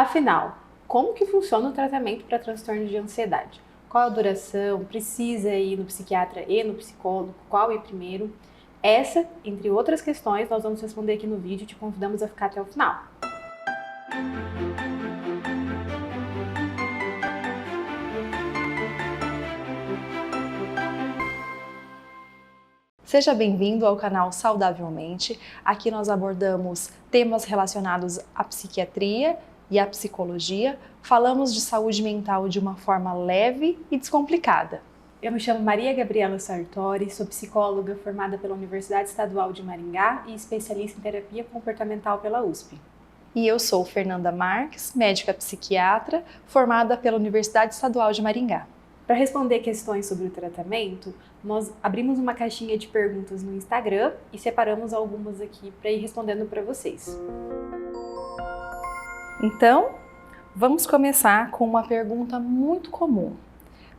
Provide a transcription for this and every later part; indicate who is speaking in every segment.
Speaker 1: Afinal, como que funciona o tratamento para transtorno de ansiedade? Qual a duração? Precisa ir no psiquiatra e no psicólogo? Qual ir primeiro? Essa, entre outras questões, nós vamos responder aqui no vídeo e te convidamos a ficar até o final.
Speaker 2: Seja bem-vindo ao canal Saudavelmente. Aqui nós abordamos temas relacionados à psiquiatria e à psicologia. Falamos de saúde mental de uma forma leve e descomplicada.
Speaker 1: Eu me chamo Maria Gabriela Sartori, sou psicóloga formada pela Universidade Estadual de Maringá e especialista em terapia comportamental pela USP.
Speaker 2: E eu sou Fernanda Marques, médica psiquiatra, formada pela Universidade Estadual de Maringá.
Speaker 1: Para responder questões sobre o tratamento, nós abrimos uma caixinha de perguntas no Instagram e separamos algumas aqui para ir respondendo para vocês.
Speaker 2: Então, vamos começar com uma pergunta muito comum.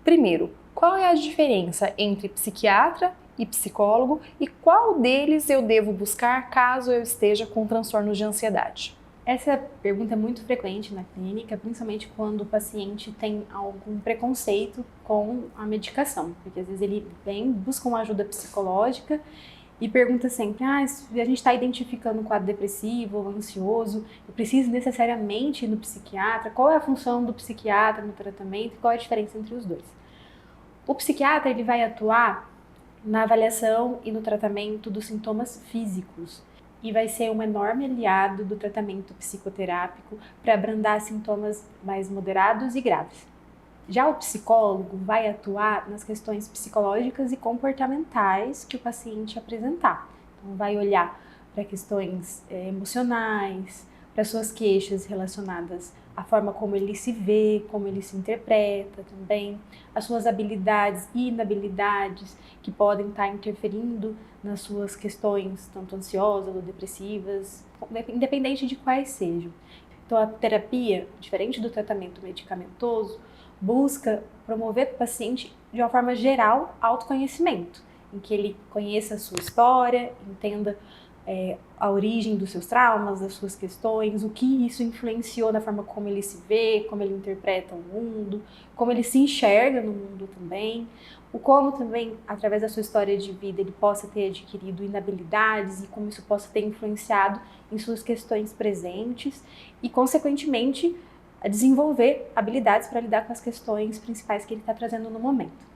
Speaker 2: Primeiro, qual é a diferença entre psiquiatra e psicólogo e qual deles eu devo buscar caso eu esteja com transtornos de ansiedade?
Speaker 1: Essa pergunta é muito frequente na clínica, principalmente quando o paciente tem algum preconceito com a medicação, porque às vezes ele vem, busca uma ajuda psicológica e pergunta sempre, se a gente está identificando um quadro depressivo ou ansioso, eu preciso necessariamente ir no psiquiatra? Qual é a função do psiquiatra no tratamento e qual é a diferença entre os dois? O psiquiatra ele vai atuar na avaliação e no tratamento dos sintomas físicos, e vai ser um enorme aliado do tratamento psicoterápico para abrandar sintomas mais moderados e graves. Já o psicólogo vai atuar nas questões psicológicas e comportamentais que o paciente apresentar. Então, vai olhar para questões emocionais, para suas queixas relacionadas à forma como ele se vê, como ele se interpreta também, as suas habilidades e inabilidades que podem estar interferindo nas suas questões, tanto ansiosas ou depressivas, independente de quais sejam. Então, a terapia, diferente do tratamento medicamentoso, busca promover para o paciente, de uma forma geral, autoconhecimento, em que ele conheça a sua história, entenda a origem dos seus traumas, das suas questões, o que isso influenciou na forma como ele se vê, como ele interpreta o mundo, como ele se enxerga no mundo também, o como também, através da sua história de vida, ele possa ter adquirido inabilidades e como isso possa ter influenciado em suas questões presentes e, consequentemente, a desenvolver habilidades para lidar com as questões principais que ele está trazendo no momento.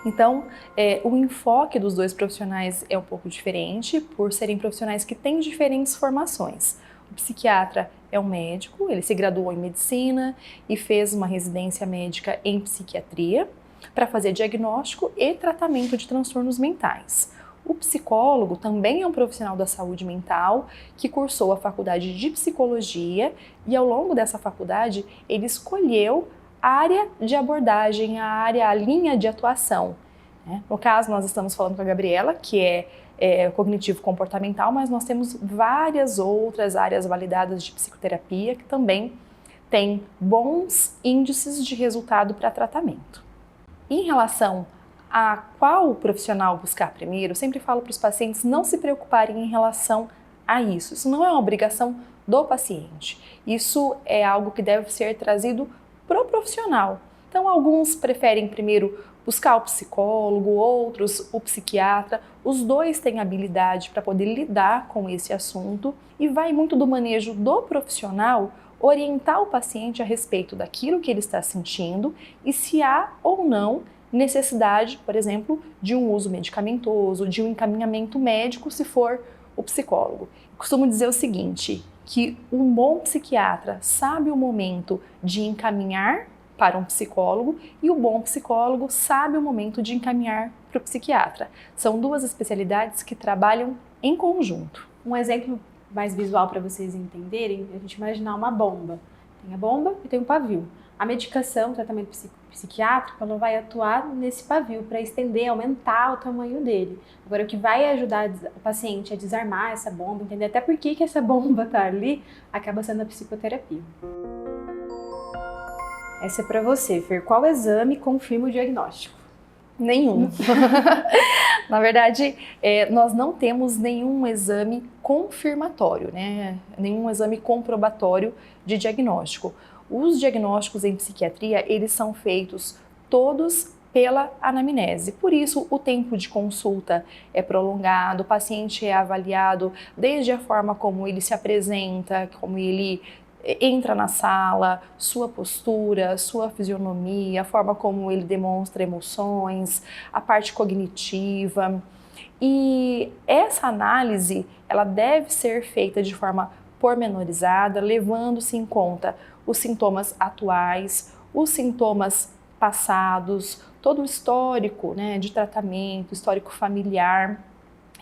Speaker 2: Então, o enfoque dos dois profissionais é um pouco diferente, por serem profissionais que têm diferentes formações. O psiquiatra é um médico, ele se graduou em medicina e fez uma residência médica em psiquiatria para fazer diagnóstico e tratamento de transtornos mentais. O psicólogo também é um profissional da saúde mental que cursou a faculdade de psicologia e ao longo dessa faculdade ele escolheu a área de abordagem, a linha de atuação. No caso, nós estamos falando com a Gabriela, que é cognitivo-comportamental, mas nós temos várias outras áreas validadas de psicoterapia que também têm bons índices de resultado para tratamento. Em relação a qual profissional buscar primeiro, eu sempre falo para os pacientes não se preocuparem em relação a isso. Isso não é uma obrigação do paciente. Isso é algo que deve ser trazido pro profissional. Então, alguns preferem primeiro buscar o psicólogo, outros o psiquiatra. Os dois têm habilidade para poder lidar com esse assunto e vai muito do manejo do profissional orientar o paciente a respeito daquilo que ele está sentindo e se há ou não necessidade, por exemplo, de um uso medicamentoso, de um encaminhamento médico, se for o psicólogo. Costumo dizer o seguinte, que um bom psiquiatra sabe o momento de encaminhar para um psicólogo e o bom psicólogo sabe o momento de encaminhar para o psiquiatra. São duas especialidades que trabalham em conjunto.
Speaker 1: Um exemplo mais visual para vocês entenderem, é a gente imaginar uma bomba. Tem a bomba e tem um pavio. A medicação, o tratamento psiquiátrico, ela vai atuar nesse pavio para estender, aumentar o tamanho dele. Agora, o que vai ajudar o paciente a desarmar essa bomba, entender até por que essa bomba está ali, acaba sendo a psicoterapia. Essa é para você, Fer. Qual exame confirma o diagnóstico?
Speaker 2: Nenhum. Na verdade, nós não temos nenhum exame confirmatório, né? Nenhum exame comprobatório de diagnóstico. Os diagnósticos em psiquiatria, eles são feitos todos pela anamnese. Por isso, o tempo de consulta é prolongado, o paciente é avaliado desde a forma como ele se apresenta, como ele entra na sala, sua postura, sua fisionomia, a forma como ele demonstra emoções, a parte cognitiva. E essa análise, ela deve ser feita de forma pormenorizada, levando-se em conta os sintomas atuais, os sintomas passados, todo o histórico, né, de tratamento, histórico familiar.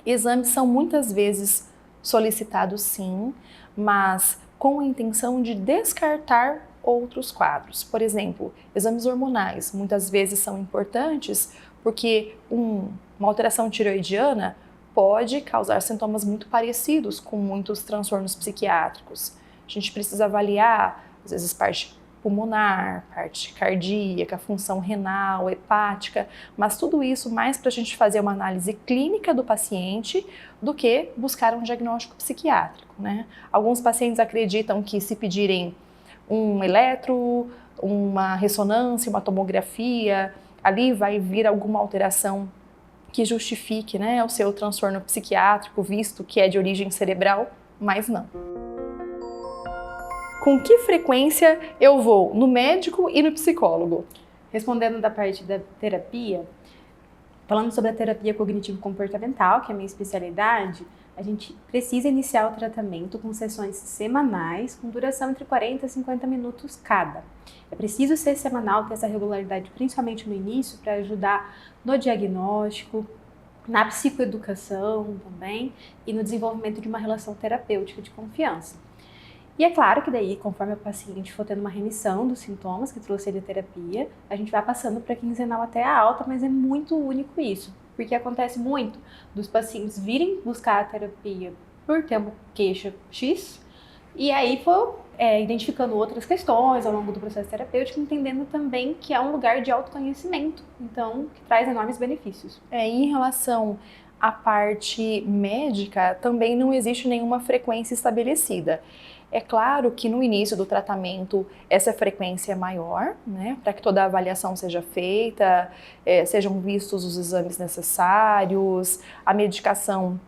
Speaker 2: Exames são muitas vezes solicitados sim, mas com a intenção de descartar outros quadros. Por exemplo, exames hormonais muitas vezes são importantes porque uma alteração tireoidiana pode causar sintomas muito parecidos com muitos transtornos psiquiátricos. A gente precisa avaliar, às vezes, parte pulmonar, parte cardíaca, função renal, hepática, mas tudo isso mais para a gente fazer uma análise clínica do paciente do que buscar um diagnóstico psiquiátrico, né? Alguns pacientes acreditam que se pedirem um eletro, uma ressonância, uma tomografia, ali vai vir alguma alteração que justifique, né, o seu transtorno psiquiátrico, visto que é de origem cerebral, mas não. Com que frequência eu vou no médico e no psicólogo?
Speaker 1: Respondendo da parte da terapia, falando sobre a terapia cognitivo-comportamental, que é a minha especialidade, a gente precisa iniciar o tratamento com sessões semanais, com duração entre 40 e 50 minutos cada. É preciso ser semanal, ter essa regularidade, principalmente no início, para ajudar no diagnóstico, na psicoeducação também e no desenvolvimento de uma relação terapêutica de confiança. E é claro que daí, conforme o paciente for tendo uma remissão dos sintomas que trouxe ele a terapia, a gente vai passando para quinzenal até a alta, mas é muito único isso. Porque acontece muito dos pacientes virem buscar a terapia por ter uma queixa X, e aí for identificando outras questões ao longo do processo terapêutico, entendendo também que é um lugar de autoconhecimento, então que traz enormes benefícios.
Speaker 2: Em relação à parte médica, também não existe nenhuma frequência estabelecida. É claro que no início do tratamento essa frequência é maior, né, para que toda a avaliação seja feita, sejam vistos os exames necessários, a medicação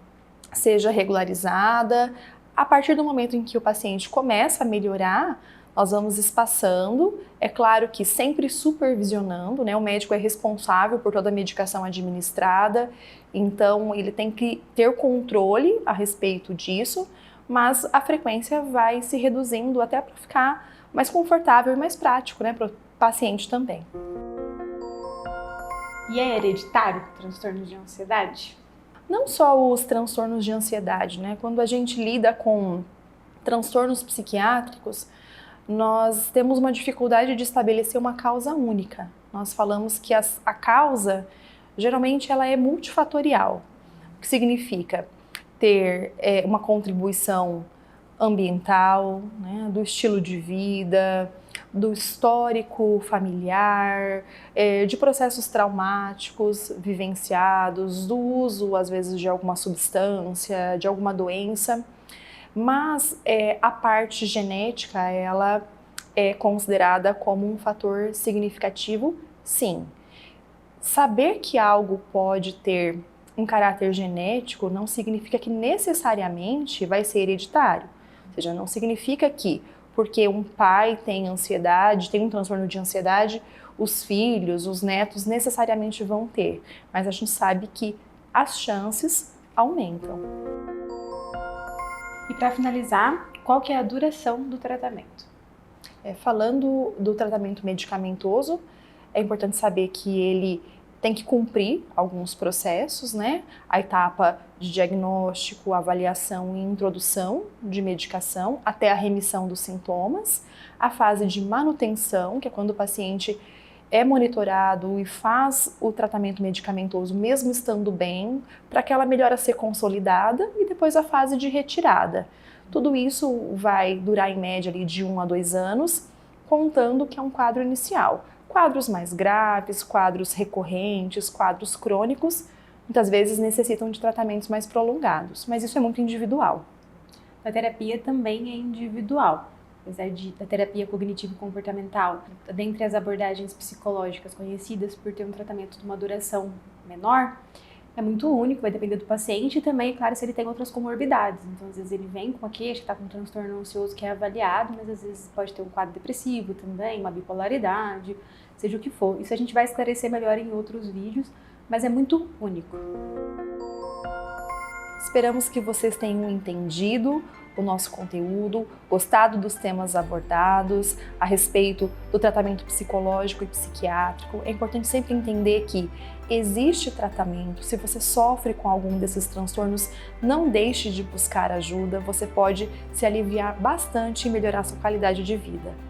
Speaker 2: seja regularizada. A partir do momento em que o paciente começa a melhorar, nós vamos espaçando, é claro que sempre supervisionando, né, o médico é responsável por toda a medicação administrada, então ele tem que ter controle a respeito disso, mas a frequência vai se reduzindo até para ficar mais confortável e mais prático, né, para o paciente também.
Speaker 1: E é hereditário transtorno de ansiedade?
Speaker 2: Não só os transtornos de ansiedade, né? Quando a gente lida com transtornos psiquiátricos, nós temos uma dificuldade de estabelecer uma causa única. Nós falamos que a causa, geralmente, ela é multifatorial, o que significa ter uma contribuição ambiental, né, do estilo de vida, do histórico familiar, de processos traumáticos vivenciados, do uso, às vezes, de alguma substância, de alguma doença, mas a parte genética, ela é considerada como um fator significativo, sim. Saber que algo pode ter um caráter genético não significa que necessariamente vai ser hereditário. Ou seja, não significa que porque um pai tem ansiedade, tem um transtorno de ansiedade, os filhos, os netos necessariamente vão ter. Mas a gente sabe que as chances aumentam.
Speaker 1: E para finalizar, qual que é a duração do tratamento?
Speaker 2: Falando do tratamento medicamentoso, é importante saber que ele tem que cumprir alguns processos, né? A etapa de diagnóstico, avaliação e introdução de medicação até a remissão dos sintomas, a fase de manutenção, que é quando o paciente é monitorado e faz o tratamento medicamentoso mesmo estando bem, para aquela melhora ser consolidada, e depois a fase de retirada. Tudo isso vai durar em média ali de 1 a 2 anos, contando que é um quadro inicial. Quadros mais graves, quadros recorrentes, quadros crônicos, muitas vezes necessitam de tratamentos mais prolongados, mas isso é muito individual.
Speaker 1: A terapia também é individual. Apesar da terapia cognitivo-comportamental, dentre as abordagens psicológicas conhecidas por ter um tratamento de uma duração menor, é muito único, vai depender do paciente e também, claro, se ele tem outras comorbidades. Então, às vezes ele vem com uma queixa, está com um transtorno ansioso que é avaliado, mas às vezes pode ter um quadro depressivo também, uma bipolaridade, seja o que for. Isso a gente vai esclarecer melhor em outros vídeos, mas é muito único.
Speaker 2: Esperamos que vocês tenham entendido o nosso conteúdo, gostado dos temas abordados a respeito do tratamento psicológico e psiquiátrico. É importante sempre entender que existe tratamento. Se você sofre com algum desses transtornos, não deixe de buscar ajuda. Você pode se aliviar bastante e melhorar sua qualidade de vida.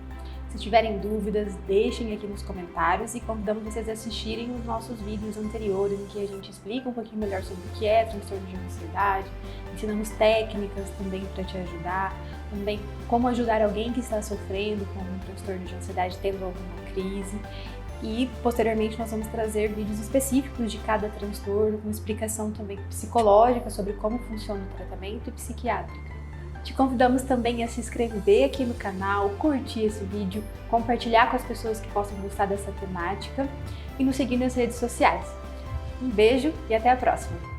Speaker 1: Se tiverem dúvidas, deixem aqui nos comentários e convidamos vocês a assistirem os nossos vídeos anteriores em que a gente explica um pouquinho melhor sobre o que é transtorno de ansiedade, ensinamos técnicas também para te ajudar, também como ajudar alguém que está sofrendo com um transtorno de ansiedade, tendo alguma crise. E posteriormente nós vamos trazer vídeos específicos de cada transtorno, com explicação também psicológica sobre como funciona o tratamento e psiquiátrica. Te convidamos também a se inscrever aqui no canal, curtir esse vídeo, compartilhar com as pessoas que possam gostar dessa temática e nos seguir nas redes sociais. Um beijo e até a próxima!